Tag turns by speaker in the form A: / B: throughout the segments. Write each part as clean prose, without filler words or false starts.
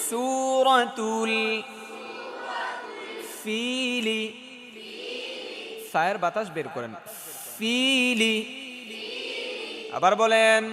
A: সূরাতুল ফিলি, ফায়ের বাতাস বের করেন, ফিলি। আবার বলেন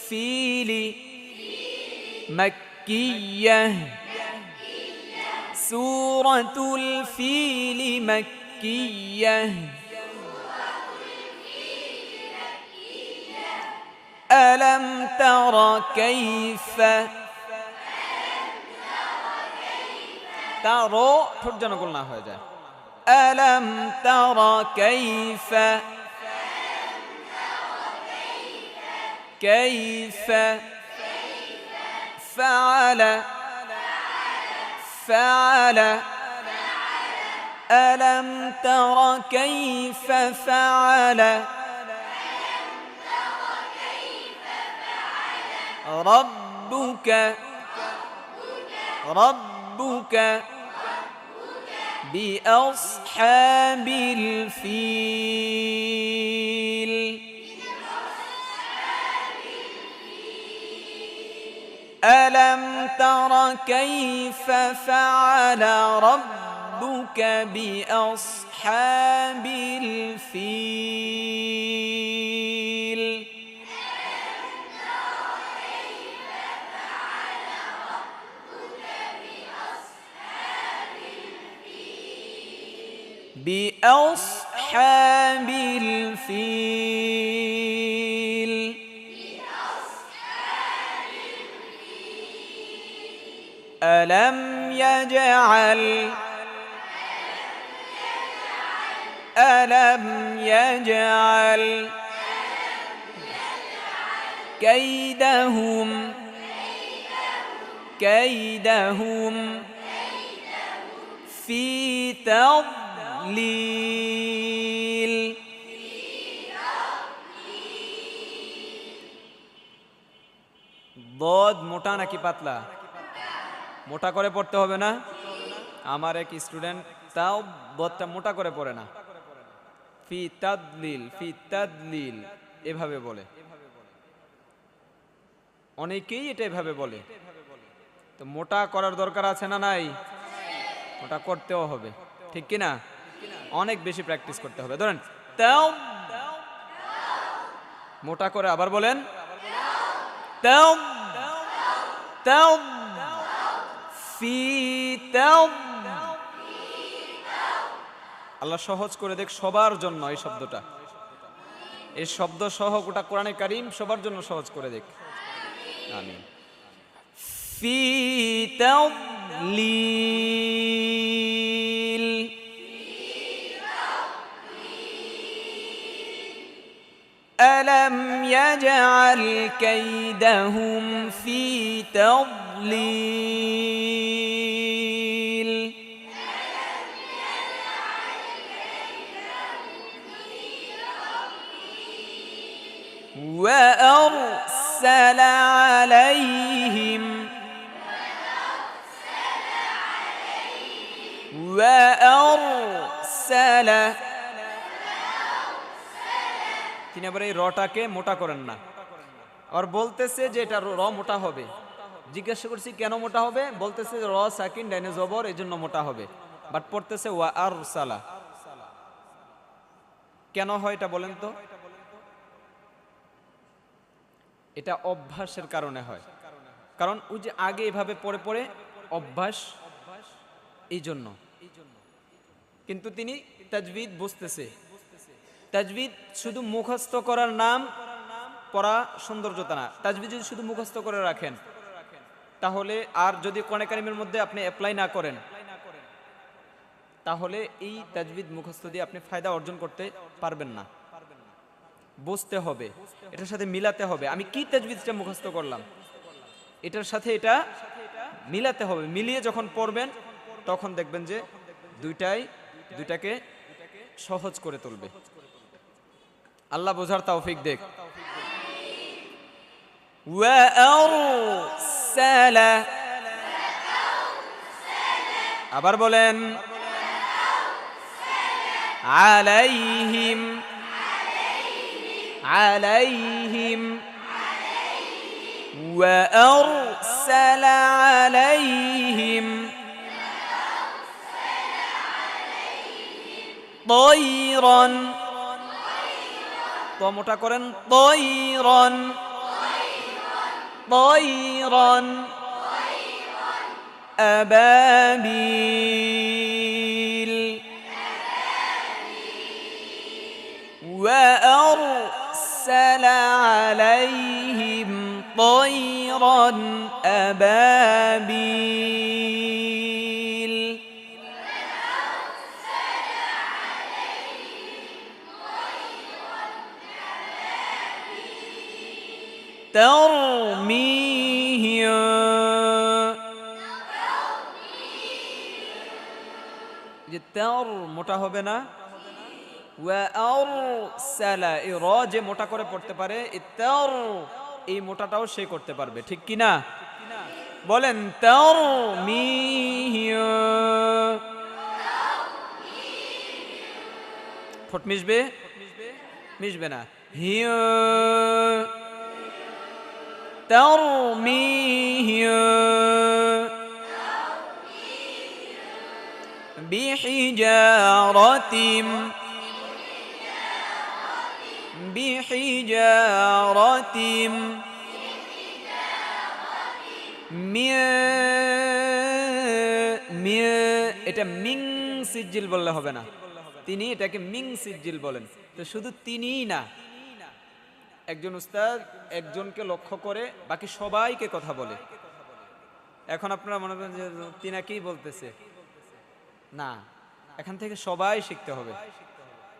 A: ফিলি। মাক্কিয়াহ, সূরাতুল ফিলি মাক্কিয়াহ। ألم تر كيف ترى ঠোঁট যেন গোল না হয়ে যায়। ألم تر كيف كيف فعل فعل ألم تر كيف فعل ربك ربك بأصحاب الفيل ألم تر كيف فعل ربك بأصحاب الفيل بأصحاب الفيل ألم يجعل ألم يجعل كيدهم كيدهم في تضليل ضاد মোটা নাকি পাতলা? মোটা করে পড়তে হবে না? আমার এক স্টুডেন্ট তাও বদটা মোটা করে পড়ে না, ফি তাদলিল ফি তাদলিল এভাবে বলে। অনেকেই এটা এভাবে বলে। তো মোটা করার দরকার আছে না নাই? মোটা করতেও হবে, ঠিক কি না? অনেক বেশি প্র্যাকটিস করতে হবে। ধরেন তাও মোটা করে আবার বলেন তাও তাও ফি তাও। আল্লাহ সহজ করে দেখ সবার জন্য এই শব্দটা, এই শব্দ সহ গোটা কোরআনে কারীম সবার জন্য সহজ করে দেখ। আমিন। ফি তাদলিল ألم يجعل كيدهم في تضليل وأرسل عليهم وأرسل তিনি আবার এই রটাকে মোটা করেন না, আর বলতেছে যে এটা র মোটা হবে। জিজ্ঞাসা করছি কেন মোটা হবে, বলতেছে র সাকিন ডাইনে জবর এই জন্য মোটা হবে, বাট পড়তেছে ওয়া আরসালা। কেন হয় এটা বলেন তো? এটা অভ্যাসের কারণে হয়, কারণ ওই যে আগে এভাবে পড়ে পড়ে অভ্যাস, এই জন্য। কিন্তু তিনি তাজবিদ বুঝতেছে। তাজবিদ শুধু মুখস্থ করার নাম, পড়া সৌন্দর্যতা না। তাজবিদ যদি শুধু মুখস্থ করে রাখেন তাহলে, আর যদি কোরআন কারীমের মধ্যে আপনি অ্যাপ্লাই না করেন, তাহলে এই তাজবিদ মুখস্থ দিয়ে আপনি ফায়দা অর্জন করতে পারবেন না। বুঝতে হবে, এটার সাথে মিলাতে হবে। আমি কি তাজবিদটা মুখস্থ করলাম, এটার সাথে এটা মিলাতে হবে। মিলিয়ে যখন পড়বেন তখন দেখবেন যে দুইটাকে সহজ করে তুলবে। আল্লাহ বোঝার তৌফিক দেখ। ওয়া আরসালা, আবার বলেন আলাইহিম আলাইহিম وأرسل عليهم طيرا তো মোটা করেন طيرا طيرا أبابيل وأرسل عليهم طيرا أبابيل ترميهم যে তর মোটা হবে না ওয়ারসালা এই র যে মোটা করে পড়তে পারে তর এই মোটাটাও সে করতে পারবে ঠিক কি না বলেন তারমিহিম ঠোঁট মিশবে মিশবে না হিয় ترميهم بحجارة এটা মিং সিজিল বললে হবে না তিনি এটাকে মিং সিজিল বলেন তো শুধু তিনিই না একজন উস্তাদ একজনকে লক্ষ্য করে বাকি সবাইকে কথা বলে এখন আপনারা মনে করেন যে তিনা কি বলতেছে না এখান থেকে সবাই শিখতে হবে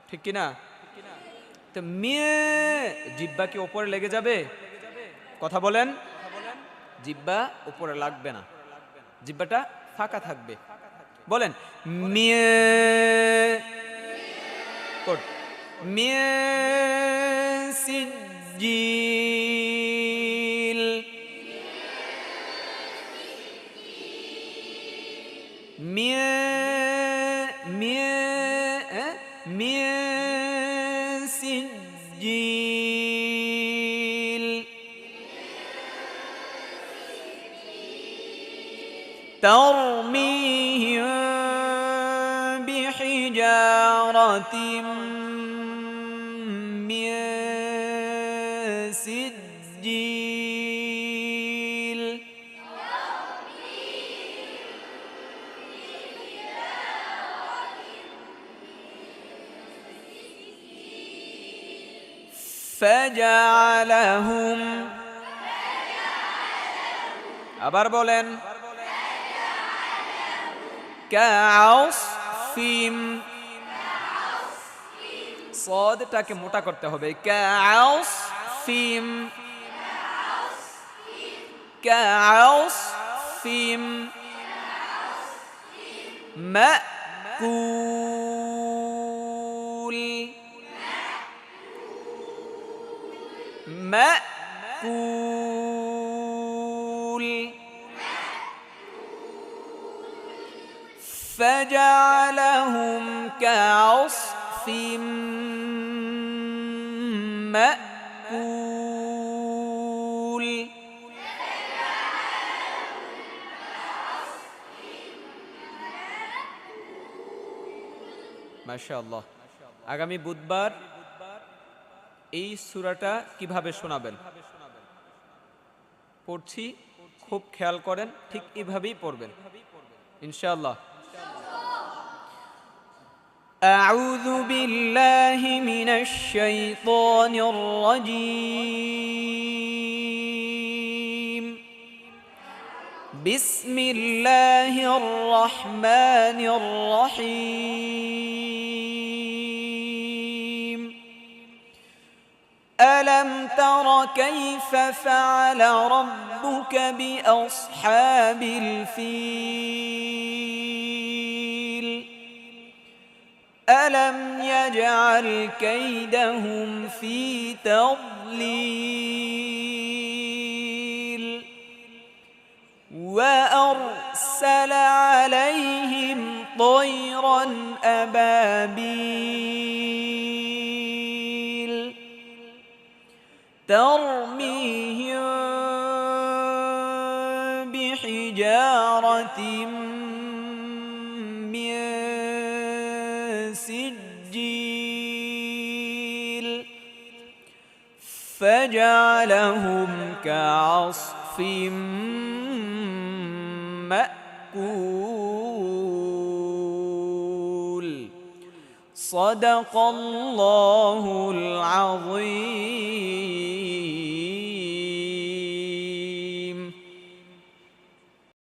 A: ঠিক কি না তো জিহ্বা কি উপরে লেগে যাবে কথা বলেন জিহ্বা উপরে লাগবে না জিহ্বাটা ফাঁকা থাকবে বলেন সিজিল سجيل ترميهم بحجارة من سجيل فجعلهم আবার বলেন كعصف صادটাকে মোটা করতে হবে كعصف كعصف مأكول مأكول فجعلهم كعصف مأكول মাশাআল্লাহ আগামী বুধবার এই সূরাটা কিভাবে শোনাবেন পড়ছি খুব খেয়াল করেন ঠিক এইভাবেই পড়বেন ইনশাআল্লাহ أعوذ بالله من الشيطان الرجيم بسم الله الرحمن الرحيم ألم تر كيف فعل ربك بأصحاب الفيل ألم يجعل كيدهم في تضليل وأرسل عليهم طيرا أبابيل ترميهم حجارة من سجيل فجعلهم كعصف مأكول صدق الله العظيم